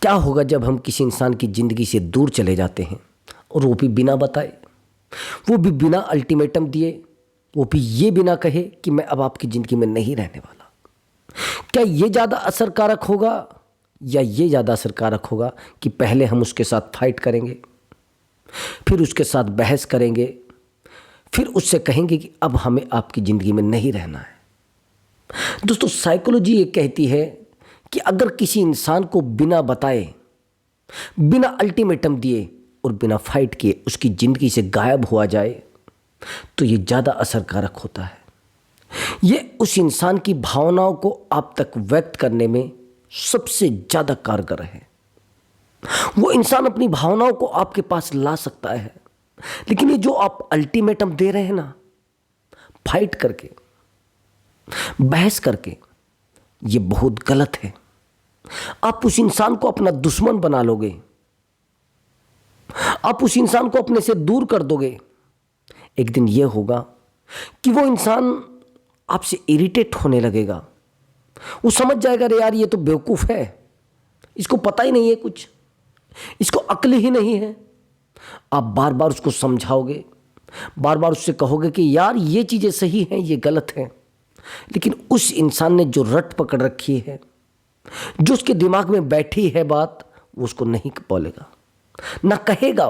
क्या होगा जब हम किसी इंसान की ज़िंदगी से दूर चले जाते हैं और वो भी बिना बताए, वो भी बिना अल्टीमेटम दिए, वो भी ये बिना कहे कि मैं अब आपकी ज़िंदगी में नहीं रहने वाला। क्या ये ज़्यादा असरकारक होगा या ये ज़्यादा असरकारक होगा कि पहले हम उसके साथ फाइट करेंगे, फिर उसके साथ बहस करेंगे, फिर उससे कहेंगे कि अब हमें आपकी ज़िंदगी में नहीं रहना है। दोस्तों, साइकोलॉजी ये कहती है कि अगर किसी इंसान को बिना बताए, बिना अल्टीमेटम दिए और बिना फाइट किए उसकी ज़िंदगी से गायब हुआ जाए तो ये ज़्यादा असरकारक होता है। ये उस इंसान की भावनाओं को आप तक व्यक्त करने में सबसे ज़्यादा कारगर है। वो इंसान अपनी भावनाओं को आपके पास ला सकता है, लेकिन ये जो आप अल्टीमेटम दे रहे हैं ना, फाइट करके, बहस करके, ये बहुत गलत है। आप उस इंसान को अपना दुश्मन बना लोगे, आप उस इंसान को अपने से दूर कर दोगे। एक दिन यह होगा कि वो इंसान आपसे इरिटेट होने लगेगा। वो समझ जाएगा, अरे यार ये तो बेवकूफ़ है, इसको पता ही नहीं है कुछ, इसको अक्ल ही नहीं है। आप बार बार उसको समझाओगे, बार बार उससे कहोगे कि यार ये चीज़ें सही हैं, ये गलत हैं, लेकिन उस इंसान ने जो रट पकड़ रखी है, जो उसके दिमाग में बैठी है बात, वो उसको नहीं बोलेगा, ना कहेगा।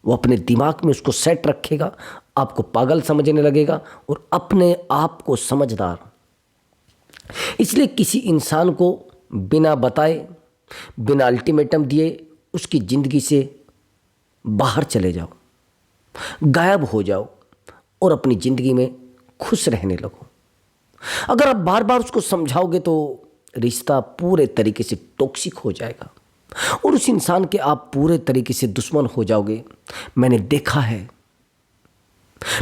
वो अपने दिमाग में उसको सेट रखेगा, आपको पागल समझने लगेगा और अपने आप को समझदार। इसलिए किसी इंसान को बिना बताए, बिना अल्टीमेटम दिए उसकी ज़िंदगी से बाहर चले जाओ, गायब हो जाओ और अपनी ज़िंदगी में खुश रहने लगो। अगर आप बार बार उसको समझाओगे तो रिश्ता पूरे तरीके से टॉक्सिक हो जाएगा और उस इंसान के आप पूरे तरीके से दुश्मन हो जाओगे। मैंने देखा है,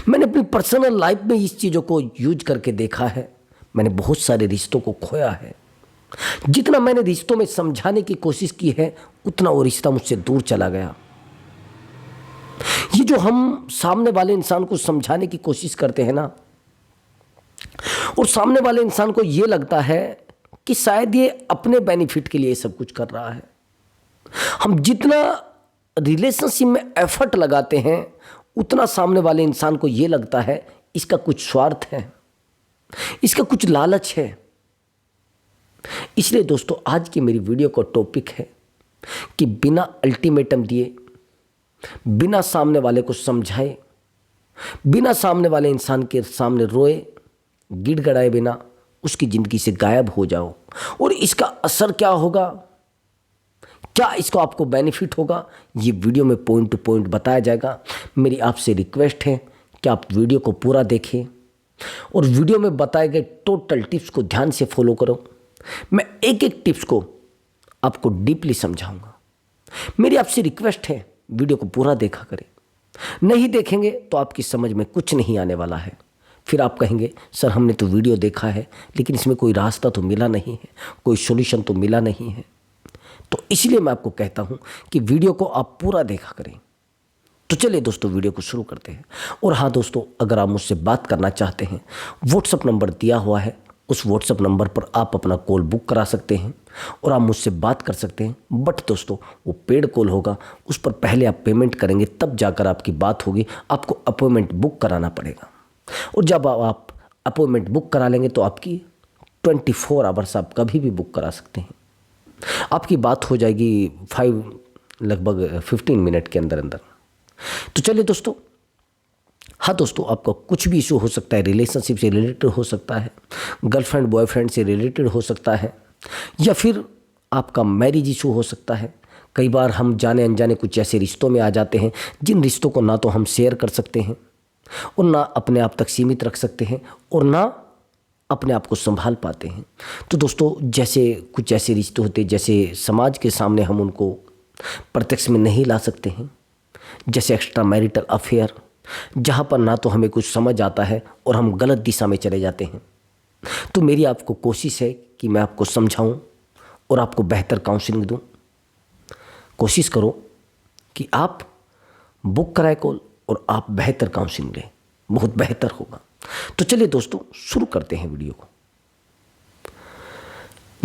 मैंने अपनी पर्सनल लाइफ में इस चीज़ों को यूज करके देखा है। मैंने बहुत सारे रिश्तों को खोया है। जितना मैंने रिश्तों में समझाने की कोशिश की है, उतना वो रिश्ता मुझसे दूर चला गया। ये जो हम सामने वाले इंसान को समझाने की कोशिश करते हैं ना, और सामने वाले इंसान को ये लगता है कि शायद ये अपने बेनिफिट के लिए सब कुछ कर रहा है। हम जितना रिलेशनशिप में एफर्ट लगाते हैं, उतना सामने वाले इंसान को ये लगता है इसका कुछ स्वार्थ है, इसका कुछ लालच है। इसलिए दोस्तों, आज की मेरी वीडियो का टॉपिक है कि बिना अल्टीमेटम दिए, बिना सामने वाले को समझाए, बिना सामने वाले इंसान के सामने रोए गिड़गड़ाए बिना उसकी ज़िंदगी से गायब हो जाओ। और इसका असर क्या होगा, क्या इसको आपको बेनिफिट होगा, ये वीडियो में पॉइंट टू पॉइंट बताया जाएगा। मेरी आपसे रिक्वेस्ट है कि आप वीडियो को पूरा देखें और वीडियो में बताए गए टोटल टिप्स को ध्यान से फॉलो करो। मैं एक एक टिप्स को आपको डीपली समझाऊंगा। मेरी आपसे रिक्वेस्ट है, वीडियो को पूरा देखा करें। नहीं देखेंगे तो आपकी समझ में कुछ नहीं आने वाला है। फिर आप कहेंगे, सर हमने तो वीडियो देखा है लेकिन इसमें कोई रास्ता तो मिला नहीं है, कोई सॉल्यूशन तो मिला नहीं है। तो इसलिए मैं आपको कहता हूं कि वीडियो को आप पूरा देखा करें। तो चलिए दोस्तों, वीडियो को शुरू करते हैं। और हाँ दोस्तों, अगर आप मुझसे बात करना चाहते हैं, व्हाट्सअप नंबर दिया हुआ है, उस व्हाट्सअप नंबर पर आप अपना कॉल बुक करा सकते हैं और आप मुझसे बात कर सकते हैं। बट दोस्तों, वो पेड कॉल होगा, उस पर पहले आप पेमेंट करेंगे, तब जाकर आपकी बात होगी। आपको अपॉइंटमेंट बुक कराना पड़ेगा और जब आप अपॉइंटमेंट बुक करा लेंगे तो आपकी 24 आवर्स आप कभी भी बुक करा सकते हैं। आपकी बात हो जाएगी लगभग 15 मिनट के अंदर अंदर। तो चलिए दोस्तों, हाँ दोस्तों, आपका कुछ भी इशू हो सकता है, रिलेशनशिप से रिलेटेड हो सकता है, गर्लफ्रेंड बॉयफ्रेंड से रिलेटेड हो सकता है, या फिर आपका मैरिज इशू हो सकता है। कई बार हम जाने अनजाने कुछ ऐसे रिश्तों में आ जाते हैं जिन रिश्तों को ना तो हम शेयर कर सकते हैं और ना अपने आप तक सीमित रख सकते हैं और ना अपने आप को संभाल पाते हैं। तो दोस्तों, जैसे कुछ ऐसे रिश्ते होते हैं जैसे समाज के सामने हम उनको प्रत्यक्ष में नहीं ला सकते हैं, जैसे एक्स्ट्रा मैरिटल अफेयर, जहाँ पर ना तो हमें कुछ समझ आता है और हम गलत दिशा में चले जाते हैं। तो मेरी आपको कोशिश है कि मैं आपको समझाऊं और आपको बेहतर काउंसलिंग दूं। कोशिश करो कि आप बुक कराए कॉल और आप बेहतर काउंसलिंग लें, बहुत बेहतर होगा। तो चलिए दोस्तों, शुरू करते हैं वीडियो को।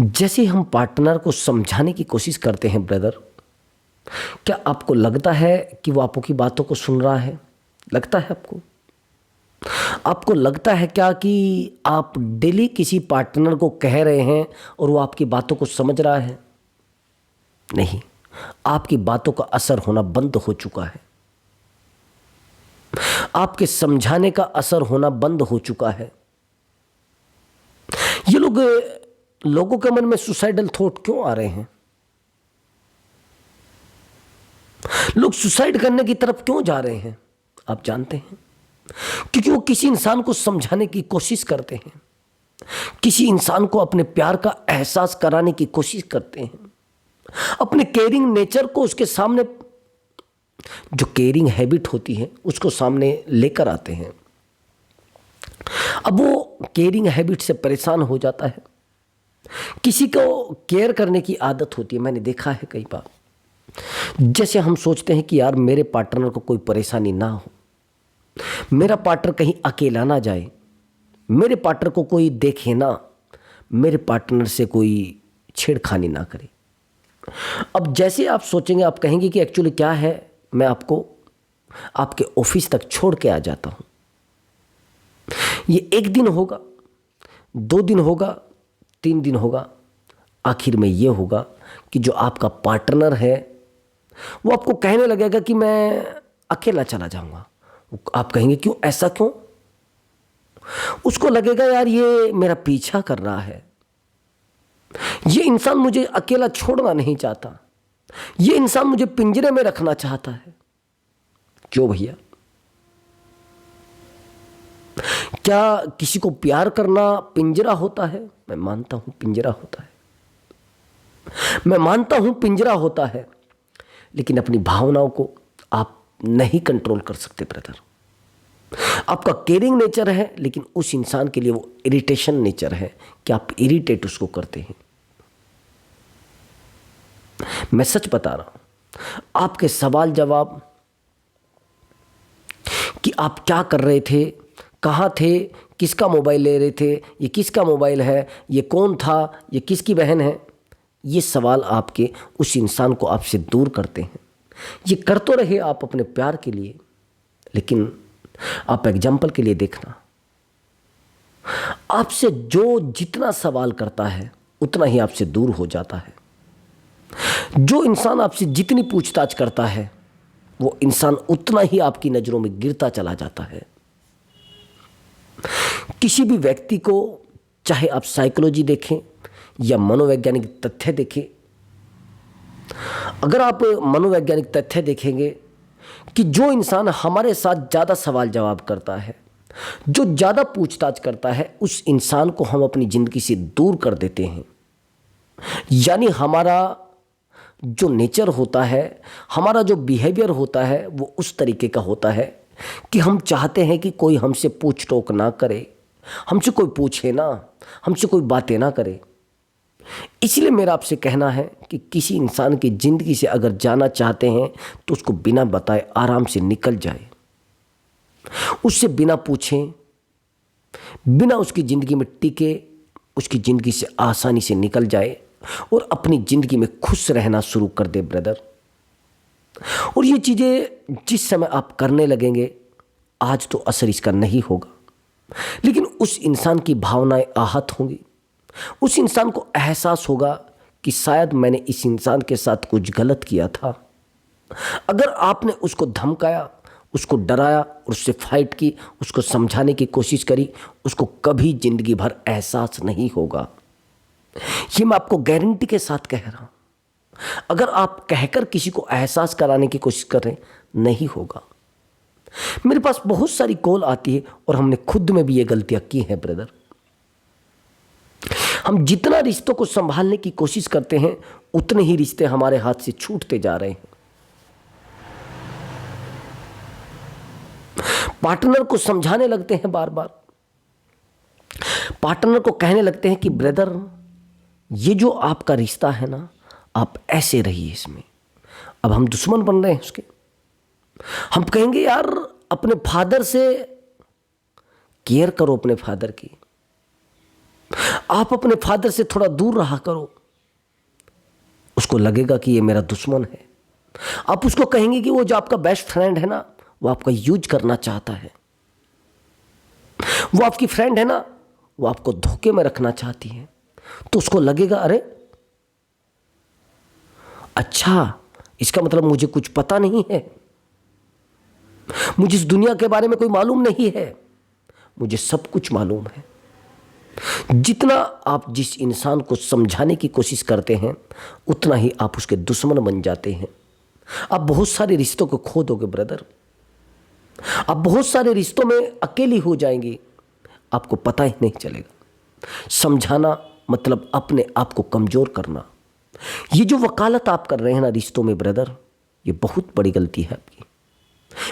जैसे हम पार्टनर को समझाने की कोशिश करते हैं ब्रदर, क्या आपको लगता है कि वो आपकी बातों को सुन रहा है? लगता है आपको? आपको लगता है क्या कि आप डेली किसी पार्टनर को कह रहे हैं और वो आपकी बातों को समझ रहा है? नहीं, आपकी बातों का असर होना बंद हो चुका है। आपके समझाने का असर होना बंद हो चुका है। ये लोगों के मन में सुसाइडल थॉट क्यों आ रहे हैं? लोग सुसाइड करने की तरफ क्यों जा रहे हैं? आप जानते हैं? क्योंकि वो किसी इंसान को समझाने की कोशिश करते हैं, किसी इंसान को अपने प्यार का एहसास कराने की कोशिश करते हैं, अपने केयरिंग नेचर को उसके सामने, जो केयरिंग हैबिट होती है उसको सामने लेकर आते हैं। अब वो केयरिंग हैबिट से परेशान हो जाता है। किसी को केयर करने की आदत होती है, मैंने देखा है कई बार। जैसे हम सोचते हैं कि यार मेरे पार्टनर को कोई परेशानी ना हो, मेरा पार्टनर कहीं अकेला ना जाए, मेरे पार्टनर को कोई देखे ना, मेरे पार्टनर से कोई छेड़खानी ना करे। अब जैसे आप सोचेंगे, आप कहेंगे कि एक्चुअली क्या है, मैं आपको आपके ऑफिस तक छोड़ के आ जाता हूं। ये 1 दिन होगा, 2 दिन होगा, 3 दिन होगा, आखिर में ये होगा कि जो आपका पार्टनर है वो आपको कहने लगेगा कि मैं अकेला चला जाऊंगा। आप कहेंगे क्यों, ऐसा क्यों? उसको लगेगा यार ये मेरा पीछा कर रहा है, ये इंसान मुझे अकेला छोड़ना नहीं चाहता, ये इंसान मुझे पिंजरे में रखना चाहता है। क्यों भैया? क्या किसी को प्यार करना पिंजरा होता है? मैं मानता हूं पिंजरा होता है, मैं मानता हूं पिंजरा होता है, लेकिन अपनी भावनाओं को आप नहीं कंट्रोल कर सकते ब्रदर। आपका केयरिंग नेचर है, लेकिन उस इंसान के लिए वो इरिटेशन नेचर है कि आप इरिटेट उसको करते हैं। मैं सच बता रहा हूं, आपके सवाल जवाब कि आप क्या कर रहे थे, कहाँ थे, किसका मोबाइल ले रहे थे, ये किसका मोबाइल है, ये कौन था, ये किसकी बहन है, ये सवाल आपके उस इंसान को आपसे दूर करते हैं। ये कर तो रहे आप अपने प्यार के लिए, लेकिन आप एग्जाम्पल के लिए देखना, आपसे जो जितना सवाल करता है उतना ही आपसे दूर हो जाता है। जो इंसान आपसे जितनी पूछताछ करता है वो इंसान उतना ही आपकी नजरों में गिरता चला जाता है। किसी भी व्यक्ति को, चाहे आप साइकोलॉजी देखें या मनोवैज्ञानिक तथ्य देखें, अगर आप मनोवैज्ञानिक तथ्य देखेंगे कि जो इंसान हमारे साथ ज़्यादा सवाल जवाब करता है, जो ज़्यादा पूछताछ करता है, उस इंसान को हम अपनी ज़िंदगी से दूर कर देते हैं। यानी हमारा जो नेचर होता है, हमारा जो बिहेवियर होता है, वो उस तरीके का होता है कि हम चाहते हैं कि कोई हमसे पूछ टोक ना करे, हमसे कोई पूछे ना, हमसे कोई बातें ना करे। इसलिए मेरा आपसे कहना है कि किसी इंसान की ज़िंदगी से अगर जाना चाहते हैं तो उसको बिना बताए आराम से निकल जाए, उससे बिना पूछें, बिना उसकी ज़िंदगी में टिके, उसकी ज़िंदगी से आसानी से निकल जाए और अपनी ज़िंदगी में खुश रहना शुरू कर दे ब्रदर। और ये चीज़ें जिस समय आप करने लगेंगे, आज तो असर इसका नहीं होगा, लेकिन उस इंसान की भावनाएं आहत होंगी, उस इंसान को एहसास होगा कि शायद मैंने इस इंसान के साथ कुछ गलत किया था। अगर आपने उसको धमकाया, उसको डराया और उससे फाइट की, उसको समझाने की कोशिश करी, उसको कभी जिंदगी भर एहसास नहीं होगा। ये मैं आपको गारंटी के साथ कह रहा हूं। अगर आप कहकर किसी को एहसास कराने की कोशिश कर रहे हैं, नहीं होगा। मेरे पास बहुत सारी कॉल आती है और हमने खुद में भी ये गलतियां की हैं ब्रदर। हम जितना रिश्तों को संभालने की कोशिश करते हैं, उतने ही रिश्ते हमारे हाथ से छूटते जा रहे हैं। पार्टनर को समझाने लगते हैं बार बार, पार्टनर को कहने लगते हैं कि ब्रदर, ये जो आपका रिश्ता है ना, आप ऐसे रहिए इसमें। अब हम दुश्मन बन रहे हैं उसके। हम कहेंगे यार अपने फादर से केयर करो, अपने फादर की। आप अपने फादर से थोड़ा दूर रहा करो, उसको लगेगा कि ये मेरा दुश्मन है। आप उसको कहेंगे कि वो जो आपका बेस्ट फ्रेंड है ना, वो आपका यूज करना चाहता है। वो आपकी फ्रेंड है ना, वो आपको धोखे में रखना चाहती है। तो उसको लगेगा अरे अच्छा, इसका मतलब मुझे कुछ पता नहीं है, मुझे इस दुनिया के बारे में कोई मालूम नहीं है, मुझे सब कुछ मालूम है। जितना आप जिस इंसान को समझाने की कोशिश करते हैं, उतना ही आप उसके दुश्मन बन जाते हैं। आप बहुत सारे रिश्तों को खो दोगे ब्रदर, आप बहुत सारे रिश्तों में अकेली हो जाएंगी, आपको पता ही नहीं चलेगा। समझाना मतलब अपने आप को कमजोर करना। ये जो वकालत आप कर रहे हैं ना रिश्तों में ब्रदर, ये बहुत बड़ी गलती है आपकी।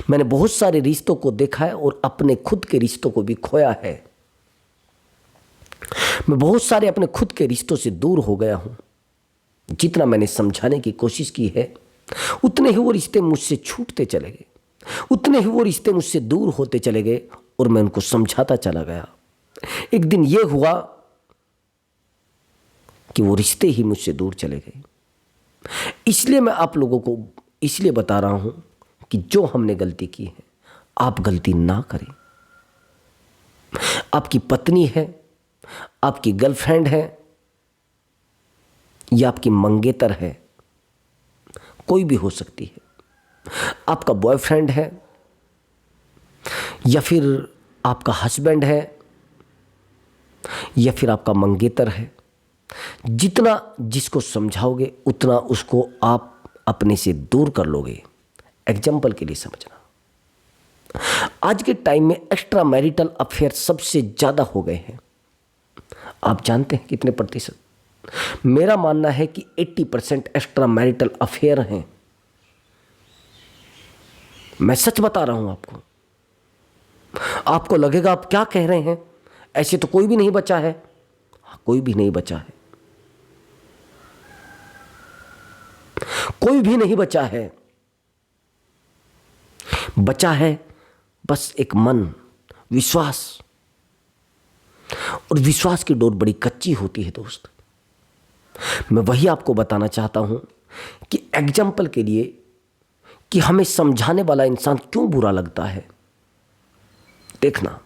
मैंने बहुत सारे रिश्तों को देखा है और अपने खुद के रिश्तों को भी खोया है। मैं बहुत सारे अपने खुद के रिश्तों से दूर हो गया हूं। जितना मैंने समझाने की कोशिश की है, उतने ही वो रिश्ते मुझसे छूटते चले गए, उतने ही वो रिश्ते मुझसे दूर होते चले गए और मैं उनको समझाता चला गया। एक दिन ये हुआ कि वो रिश्ते ही मुझसे दूर चले गए। इसलिए मैं आप लोगों को इसलिए बता रहा हूं कि जो हमने गलती की है, आप गलती ना करें। आपकी पत्नी है, आपकी गर्लफ्रेंड है या आपकी मंगेतर है, कोई भी हो सकती है। आपका बॉयफ्रेंड है या फिर आपका हस्बैंड है या फिर आपका मंगेतर है, जितना जिसको समझाओगे उतना उसको आप अपने से दूर कर लोगे। एग्जाम्पल के लिए समझना, आज के टाइम में एक्स्ट्रा मैरिटल अफेयर सबसे ज़्यादा हो गए हैं। आप जानते हैं कितने प्रतिशत? मेरा मानना है कि 80% एक्स्ट्रा मैरिटल अफेयर हैं। मैं सच बता रहा हूं आपको। आपको लगेगा आप क्या कह रहे हैं, ऐसे तो कोई भी नहीं बचा है। कोई भी नहीं बचा है, कोई भी नहीं बचा है। बचा है बस एक मन, विश्वास। और विश्वास की डोर बड़ी कच्ची होती है दोस्त। मैं वही आपको बताना चाहता हूं कि एग्जाम्पल के लिए कि हमें समझाने वाला इंसान क्यों बुरा लगता है। देखना,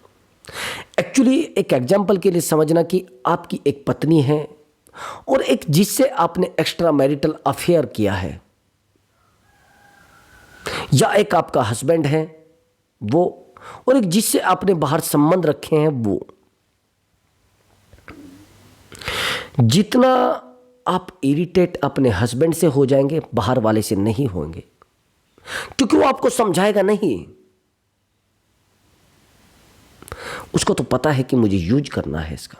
एक्चुअली एक एग्जाम्पल के लिए समझना कि आपकी एक पत्नी है और एक जिससे आपने एक्स्ट्रा मैरिटल अफेयर किया है, या एक आपका हस्बैंड है वो, और एक जिससे आपने बाहर संबंध रखे हैं वो। जितना आप इरिटेट अपने हस्बैंड से हो जाएंगे, बाहर वाले से नहीं होंगे, क्योंकि वो आपको समझाएगा नहीं। उसको तो पता है कि मुझे यूज करना है इसका।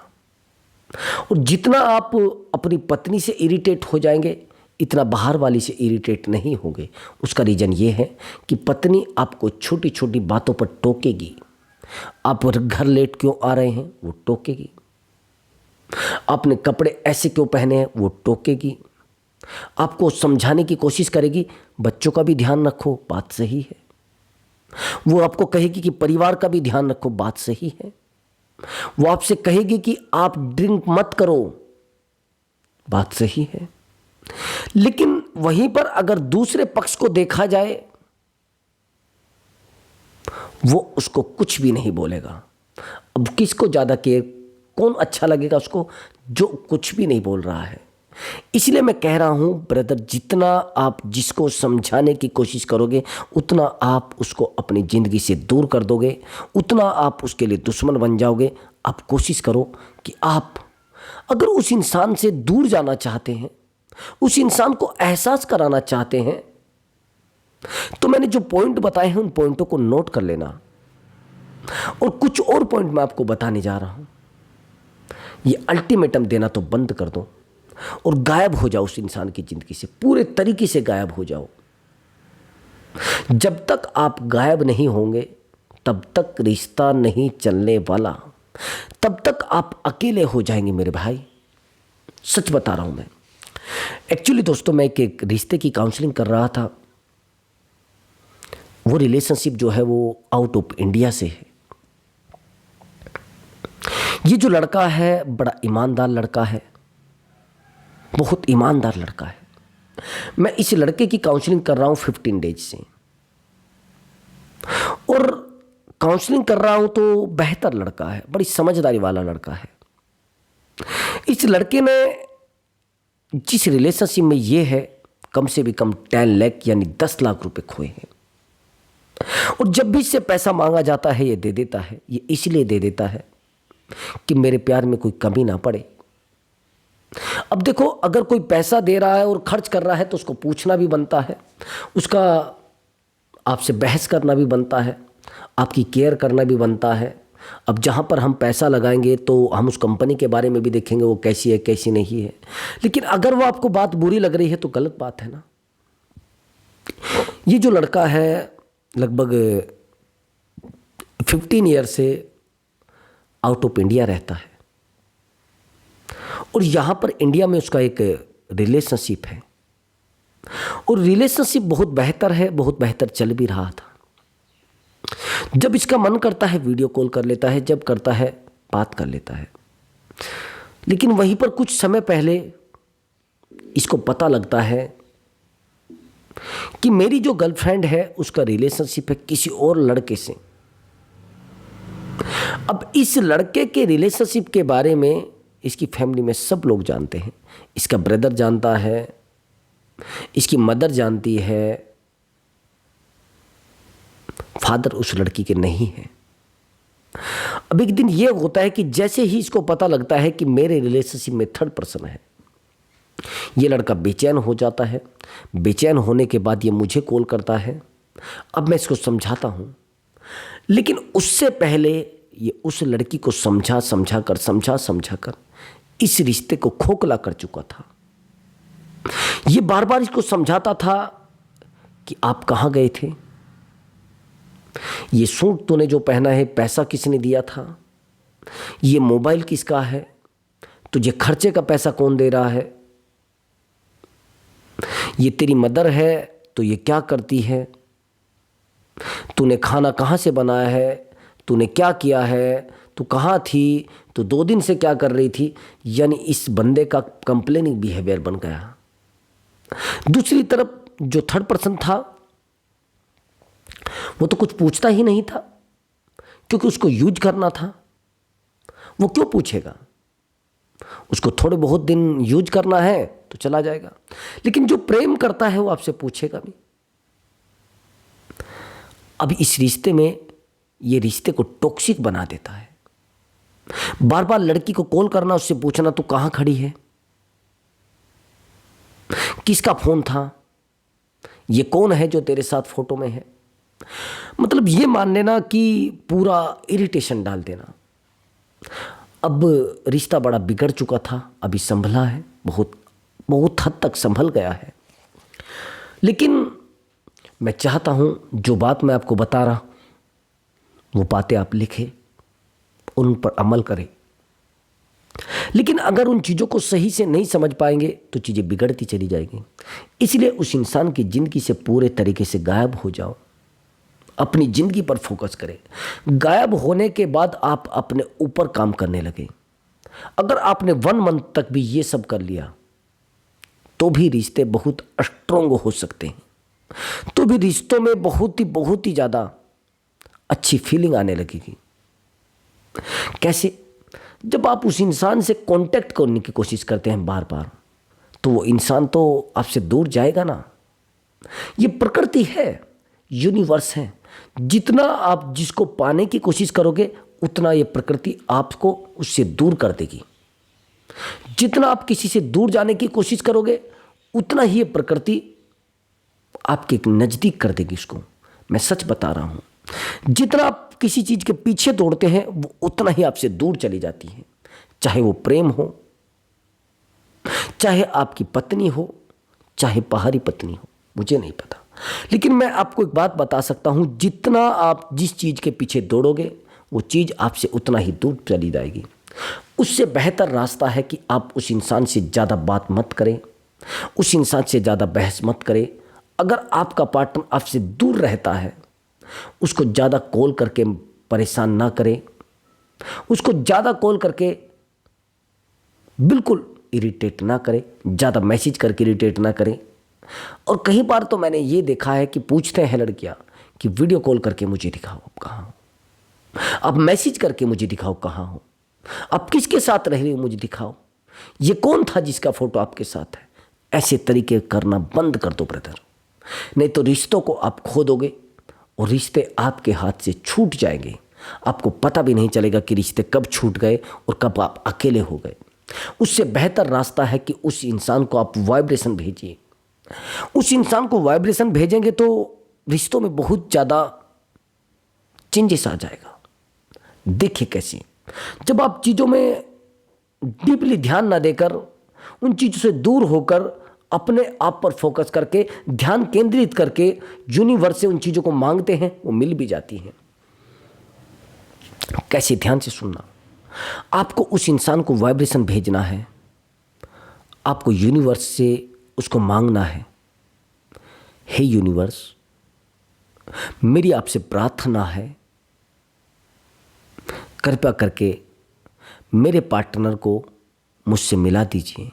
और जितना आप अपनी पत्नी से इरिटेट हो जाएंगे, इतना बाहर वाली से इरिटेट नहीं होंगे। उसका रीज़न ये है कि पत्नी आपको छोटी छोटी बातों पर टोकेगी। आप घर लेट क्यों आ रहे हैं, वो टोकेगी। आपने कपड़े ऐसे क्यों पहने हैं, वो टोकेगी। आपको समझाने की कोशिश करेगी, बच्चों का भी ध्यान रखो, बात सही है। वो आपको कहेगी कि परिवार का भी ध्यान रखो, बात सही है। वो आपसे कहेगी कि आप ड्रिंक मत करो, बात सही है। लेकिन वहीं पर अगर दूसरे पक्ष को देखा जाए, वो उसको कुछ भी नहीं बोलेगा। अब किसको ज़्यादा केयर, कौन अच्छा लगेगा उसको, जो कुछ भी नहीं बोल रहा है। इसलिए मैं कह रहा हूं ब्रदर, जितना आप जिसको समझाने की कोशिश करोगे, उतना आप उसको अपनी ज़िंदगी से दूर कर दोगे, उतना आप उसके लिए दुश्मन बन जाओगे। आप कोशिश करो कि आप अगर उस इंसान से दूर जाना चाहते हैं, उस इंसान को एहसास कराना चाहते हैं, तो मैंने जो पॉइंट बताए हैं उन पॉइंटों को नोट कर लेना। और कुछ और पॉइंट मैं आपको बताने जा रहा हूं। ये अल्टीमेटम देना तो बंद कर दो और गायब हो जाओ उस इंसान की जिंदगी से, पूरे तरीके से गायब हो जाओ। जब तक आप गायब नहीं होंगे, तब तक रिश्ता नहीं चलने वाला, तब तक आप अकेले हो जाएंगे मेरे भाई। सच बता रहा हूं मैं। एक्चुअली दोस्तों, मैं एक रिश्ते की काउंसलिंग कर रहा था। वो रिलेशनशिप जो है वो आउट ऑफ इंडिया से है। ये जो लड़का है बड़ा ईमानदार लड़का है, बहुत ईमानदार लड़का है। मैं इस लड़के की काउंसलिंग कर रहा हूं 15 डेज से, और काउंसलिंग कर रहा हूं तो बेहतर लड़का है, बड़ी समझदारी वाला लड़का है। इस लड़के ने जिस रिलेशनशिप में ये है कम से भी कम 10 लाख यानी 10 लाख रुपए खोए हैं, और जब भी इससे पैसा मांगा जाता है ये दे देता है। ये इसलिए दे देता है कि मेरे प्यार में कोई कमी ना पड़े। अब देखो, अगर कोई पैसा दे रहा है और खर्च कर रहा है तो उसको पूछना भी बनता है, उसका आपसे बहस करना भी बनता है, आपकी केयर करना भी बनता है। अब जहाँ पर हम पैसा लगाएंगे तो हम उस कंपनी के बारे में भी देखेंगे वो कैसी है कैसी नहीं है। लेकिन अगर वो आपको बात बुरी लग रही है तो गलत बात है ना। ये जो लड़का है लगभग 15 ईयर से आउट ऑफ इंडिया रहता है, और यहाँ पर इंडिया में उसका एक रिलेशनशिप है, और रिलेशनशिप बहुत बेहतर है, बहुत बेहतर चल भी रहा था। जब इसका मन करता है वीडियो कॉल कर लेता है, जब करता है बात कर लेता है। लेकिन वहीं पर कुछ समय पहले इसको पता लगता है कि मेरी जो गर्लफ्रेंड है उसका रिलेशनशिप है किसी और लड़के से। अब इस लड़के के रिलेशनशिप के बारे में इसकी फैमिली में सब लोग जानते हैं। इसका ब्रदर जानता है, इसकी मदर जानती है, फादर उस लड़की के नहीं है। अब एक दिन यह होता है कि जैसे ही इसको पता लगता है कि मेरे रिलेशनशिप में थर्ड पर्सन है, ये लड़का बेचैन हो जाता है। बेचैन होने के बाद ये मुझे कॉल करता है। अब मैं इसको समझाता हूँ, लेकिन उससे पहले ये उस लड़की को समझा कर इस रिश्ते को खोखला कर चुका था। ये बार बार इसको समझाता था कि आप कहाँ गए थे, ये सूट तूने जो पहना है पैसा किसने दिया था, ये मोबाइल किसका है, तुझे खर्चे का पैसा कौन दे रहा है, ये तेरी मदर है तो ये क्या करती है, तूने खाना कहाँ से बनाया है, तूने क्या किया है, तू कहाँ थी, तू 2 दिन से क्या कर रही थी। यानी इस बंदे का कंप्लेनिंग बिहेवियर बन गया। दूसरी तरफ जो थर्ड पर्सन था वो तो कुछ पूछता ही नहीं था, क्योंकि उसको यूज करना था। वो क्यों पूछेगा, उसको थोड़े बहुत दिन यूज करना है तो चला जाएगा। लेकिन जो प्रेम करता है वो आपसे पूछेगा भी। अब इस रिश्ते में ये रिश्ते को टॉक्सिक बना देता है। बार बार लड़की को कॉल करना, उससे पूछना तू कहां खड़ी है, किसका फोन था, ये कौन है जो तेरे साथ फोटो में है। मतलब ये मान लेना कि पूरा इरिटेशन डाल देना। अब रिश्ता बड़ा बिगड़ चुका था, अभी संभला है, बहुत हद तक संभल गया है। लेकिन मैं चाहता हूं जो बात मैं आपको बता रहा वो बातें आप लिखें और उन पर अमल करें। लेकिन अगर उन चीज़ों को सही से नहीं समझ पाएंगे तो चीज़ें बिगड़ती चली जाएंगी। इसलिए उस इंसान की ज़िंदगी से पूरे तरीके से गायब हो जाओ, अपनी ज़िंदगी पर फोकस करें। गायब होने के बाद आप अपने ऊपर काम करने लगे। अगर आपने 1 मंथ तक भी ये सब कर लिया तो भी रिश्ते बहुत स्ट्रोंग हो सकते हैं, तो भी रिश्तों में बहुत ही ज़्यादा अच्छी फीलिंग आने लगेगी। कैसे? जब आप उस इंसान से कांटेक्ट करने की कोशिश करते हैं बार बार, तो वो इंसान तो आपसे दूर जाएगा ना। ये प्रकृति है, यूनिवर्स है। जितना आप जिसको पाने की कोशिश करोगे उतना ये प्रकृति आपको उससे दूर कर देगी। जितना आप किसी से दूर जाने की कोशिश करोगे उतना ही ये प्रकृति आपके नज़दीक कर देगी उसको। मैं सच बता रहा हूँ, जितना आप किसी चीज़ के पीछे दौड़ते हैं वो उतना ही आपसे दूर चली जाती है। चाहे वो प्रेम हो, चाहे आपकी पत्नी हो, चाहे बाहरी पत्नी हो, मुझे नहीं पता। लेकिन मैं आपको एक बात बता सकता हूँ, जितना आप जिस चीज़ के पीछे दौड़ोगे वो चीज़ आपसे उतना ही दूर चली जाएगी। उससे बेहतर रास्ता है कि आप उस इंसान से ज़्यादा बात मत करें, उस इंसान से ज़्यादा बहस मत करें। अगर आपका पार्टनर आपसे दूर रहता है उसको ज़्यादा कॉल करके परेशान ना करें। उसको ज़्यादा कॉल करके बिल्कुल इरिटेट ना करें, ज़्यादा मैसेज करके इरिटेट ना करें। और कई बार तो मैंने ये देखा है कि पूछते हैं लड़कियां कि वीडियो कॉल करके मुझे दिखाओ आप कहाँ हो, आप मैसेज करके मुझे दिखाओ कहाँ हो, आप किसके साथ रह रहे हो मुझे दिखाओ, ये कौन था जिसका फोटो आपके साथ है। ऐसे तरीके करना बंद कर दो ब्रदर, नहीं तो रिश्तों को आप खो दोगे और रिश्ते आपके हाथ से छूट जाएंगे। आपको पता भी नहीं चलेगा कि रिश्ते कब छूट गए और कब आप अकेले हो गए। उससे बेहतर रास्ता है कि उस इंसान को आप वाइब्रेशन भेजिए। उस इंसान को वाइब्रेशन भेजेंगे तो रिश्तों में बहुत ज़्यादा चेंजेस आ जाएगा। देखिए कैसे, जब आप चीज़ों में डीपली ध्यान ना देकर, उन चीज़ों से दूर होकर, अपने आप पर फोकस करके, ध्यान केंद्रित करके यूनिवर्स से उन चीज़ों को मांगते हैं, वो मिल भी जाती हैं। कैसे, ध्यान से सुनना। आपको उस इंसान को वाइब्रेशन भेजना है, आपको यूनिवर्स से उसको मांगना है, हे यूनिवर्स, मेरी आपसे प्रार्थना है, कृपया करके मेरे पार्टनर को मुझसे मिला दीजिए।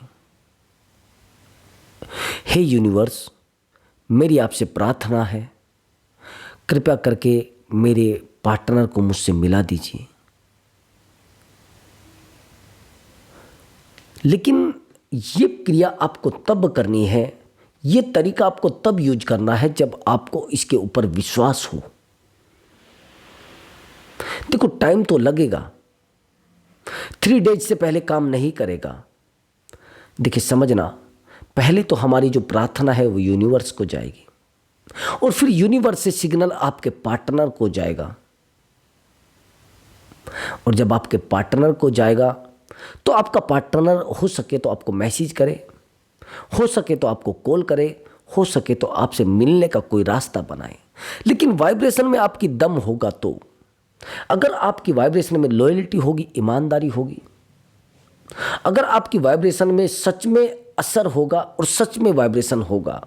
हे यूनिवर्स, मेरी आपसे प्रार्थना है, कृपया करके मेरे पार्टनर को मुझसे मिला दीजिए। लेकिन ये क्रिया आपको तब करनी है, ये तरीका आपको तब यूज करना है जब आपको इसके ऊपर विश्वास हो। देखो, टाइम तो लगेगा, 3 डेज से पहले काम नहीं करेगा। देखिए, समझना, पहले तो हमारी जो प्रार्थना है वो यूनिवर्स को जाएगी और फिर यूनिवर्स से सिग्नल आपके पार्टनर को जाएगा। और जब आपके पार्टनर को जाएगा तो आपका पार्टनर हो सके तो आपको मैसेज करे, हो सके तो आपको कॉल करे, हो सके तो आपसे मिलने का कोई रास्ता बनाए। लेकिन वाइब्रेशन में आपकी दम होगा तो, अगर आपकी वाइब्रेशन में लॉयल्टी होगी, ईमानदारी होगी, अगर आपकी वाइब्रेशन में सच में असर होगा और सच में वाइब्रेशन होगा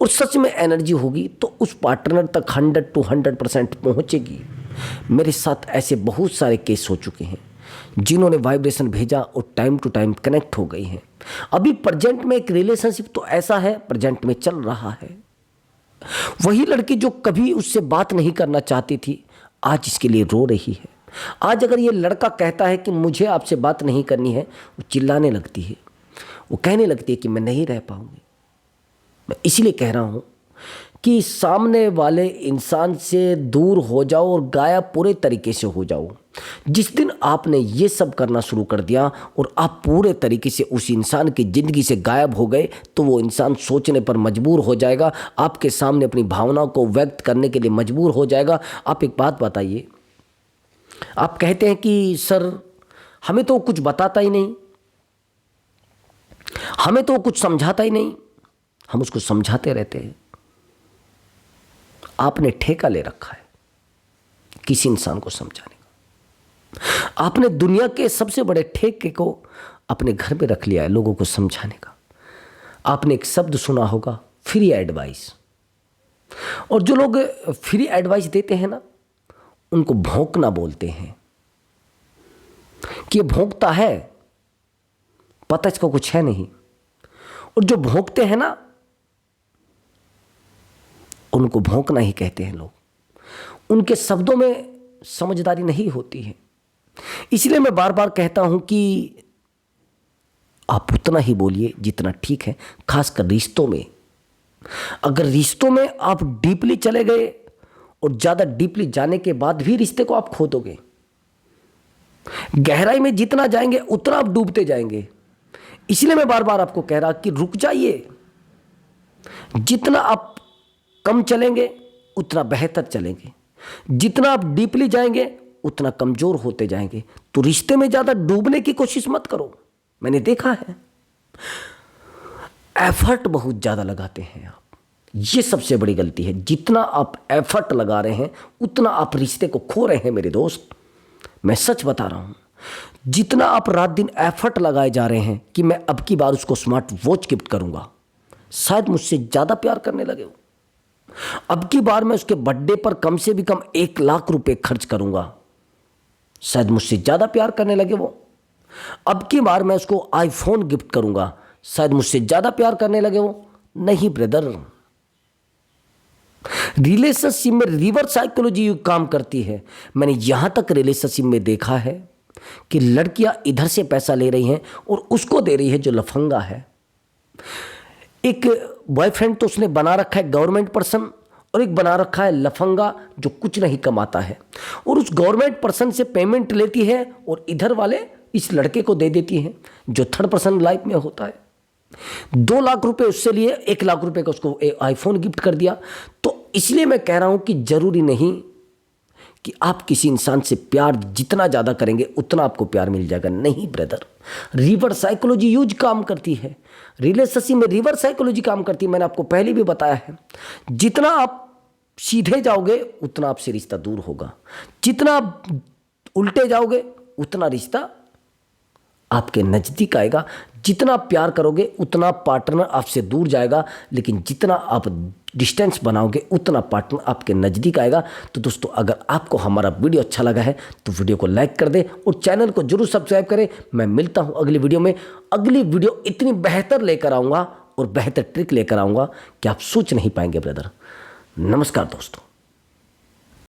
और सच में एनर्जी होगी, तो उस पार्टनर तक 100 to 100% पहुंचेगी। मेरे साथ ऐसे बहुत सारे केस हो चुके हैं जिन्होंने वाइब्रेशन भेजा और टाइम टू टाइम कनेक्ट हो गई हैं। अभी प्रेजेंट में एक रिलेशनशिप तो ऐसा है, प्रेजेंट में चल रहा है। वही लड़की जो कभी उससे बात नहीं करना चाहती थी, आज इसके लिए रो रही है। आज अगर ये लड़का कहता है कि मुझे आपसे बात नहीं करनी है, वो चिल्लाने लगती है, वो कहने लगती है कि मैं नहीं रह पाऊंगी। मैं इसीलिए कह रहा हूँ कि सामने वाले इंसान से दूर हो जाओ और गायब पूरे तरीके से हो जाओ। जिस दिन आपने ये सब करना शुरू कर दिया और आप पूरे तरीके से उस इंसान की ज़िंदगी से गायब हो गए, तो वो इंसान सोचने पर मजबूर हो जाएगा, आपके सामने अपनी भावनाओं को व्यक्त करने के लिए मजबूर हो जाएगा। आप एक बात बताइए, आप कहते हैं कि सर हमें तो कुछ बताता ही नहीं, हमें तो कुछ समझाता ही नहीं। हम उसको समझाते रहते हैं। आपने ठेका ले रखा है किसी इंसान को समझाने का। आपने दुनिया के सबसे बड़े ठेके को अपने घर में रख लिया है, लोगों को समझाने का। आपने एक शब्द सुना होगा, फ्री एडवाइस। और जो लोग फ्री एडवाइस देते हैं ना, उनको भौंकना बोलते हैं कि ये भौंकता है, पता इसको कुछ है नहीं। और जो भौंकते हैं ना, उनको भौंकना ही कहते हैं लोग। उनके शब्दों में समझदारी नहीं होती है। इसलिए मैं बार बार कहता हूं कि आप उतना ही बोलिए जितना ठीक है, खासकर रिश्तों में। अगर रिश्तों में आप डीपली चले गए और ज़्यादा डीपली जाने के बाद भी रिश्ते को आप खो दोगे, गहराई में जितना जाएंगे उतना आप डूबते जाएंगे। इसलिए मैं बार बार आपको कह रहा कि रुक जाइए। जितना आप कम चलेंगे उतना बेहतर चलेंगे, जितना आप डीपली जाएंगे उतना कमज़ोर होते जाएंगे। तो रिश्ते में ज़्यादा डूबने की कोशिश मत करो। मैंने देखा है, एफर्ट बहुत ज़्यादा लगाते हैं आप, ये सबसे बड़ी गलती है। जितना आप एफर्ट लगा रहे हैं उतना आप रिश्ते को खो रहे हैं मेरे दोस्त। मैं सच बता रहा हूँ, जितना आप रात दिन एफर्ट लगाए जा रहे हैं कि मैं अब की बार उसको स्मार्ट वॉच गिफ्ट करूँगा, शायद मुझसे ज़्यादा प्यार करने लगे हो। अब की बार मैं उसके बर्थडे पर कम से भी कम 1 लाख रुपए खर्च करूँगा, शायद मुझसे ज़्यादा प्यार करने लगे वो। अब की बार मैं उसको आईफोन गिफ्ट करूंगा, शायद मुझसे ज़्यादा प्यार करने लगे वो। नहीं ब्रदर, रिलेशनशिप में रिवर्स साइकोलॉजी काम करती है। मैंने यहां तक रिलेशनशिप में देखा है कि लड़कियां इधर से पैसा ले रही हैं और उसको दे रही है जो लफंगा है। एक बॉयफ्रेंड तो उसने बना रखा है गवर्नमेंट पर्सन, और एक बना रखा है लफंगा जो कुछ नहीं कमाता है, और उस गवर्नमेंट पर्सन से पेमेंट लेती है और इधर वाले इस लड़के को दे देती हैं जो थर्ड पर्सन लाइफ में होता है। 2 लाख रुपए उससे लिए, 1 लाख रुपए का उसको आईफोन गिफ्ट कर दिया। तो इसलिए मैं कह रहा हूं कि जरूरी नहीं कि आप किसी इंसान से प्यार जितना ज़्यादा करेंगे उतना आपको प्यार मिल जाएगा। नहीं ब्रदर, रिवर्स साइकोलॉजी यूज काम करती है। रिलेशनशिप में रिवर्स साइकोलॉजी काम करती है। मैंने आपको पहले भी बताया है, जितना आप सीधे जाओगे उतना आपसे रिश्ता दूर होगा, जितना आप उल्टे जाओगे उतना रिश्ता आपके नज़दीक आएगा। जितना आप प्यार करोगे उतना पार्टनर आपसे दूर जाएगा, लेकिन जितना आप डिस्टेंस बनाओगे उतना पार्टनर आपके नज़दीक आएगा। तो दोस्तों, अगर आपको हमारा वीडियो अच्छा लगा है तो वीडियो को लाइक कर दें और चैनल को जरूर सब्सक्राइब करें। मैं मिलता हूं अगली वीडियो में। अगली वीडियो इतनी बेहतर लेकर आऊँगा और बेहतर ट्रिक लेकर आऊँगा कि आप सोच नहीं पाएंगे ब्रदर। नमस्कार दोस्तों।